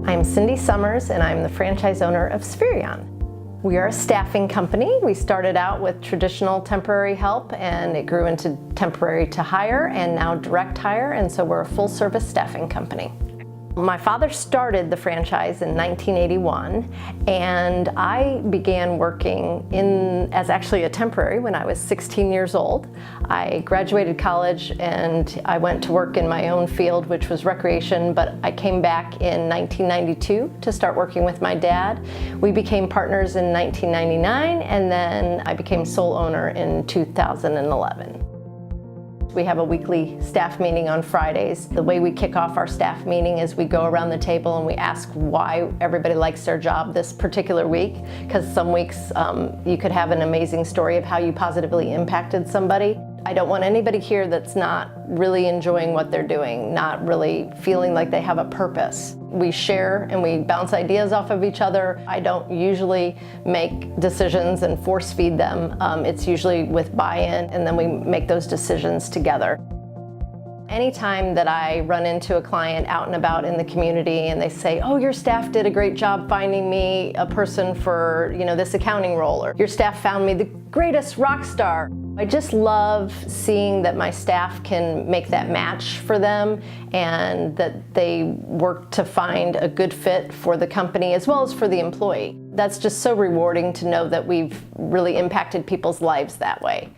I'm Cindy Summers, and I'm the franchise owner of Spherion. We are a staffing company. We started out with traditional temporary help, and it grew into temporary to hire and now direct hire, and so we're a full service staffing company. My father started the franchise in 1981, and I began working as actually a temporary when I was 16 years old. I graduated college and I went to work in my own field, which was recreation, but I came back in 1992 to start working with my dad. We became partners in 1999, and then I became sole owner in 2011. We have a weekly staff meeting on Fridays. The way we kick off our staff meeting is we go around the table and we ask why everybody likes their job this particular week, because some weeks you could have an amazing story of how you positively impacted somebody. I don't want anybody here that's not really enjoying what they're doing, not really feeling like they have a purpose. We share and we bounce ideas off of each other. I don't usually make decisions and force feed them. It's usually with buy-in, and then we make those decisions together. Anytime that I run into a client out and about in the community and they say, oh, your staff did a great job finding me a person for this accounting role, or your staff found me the greatest rock star. I just love seeing that my staff can make that match for them and that they work to find a good fit for the company as well as for the employee. That's just so rewarding to know that we've really impacted people's lives that way.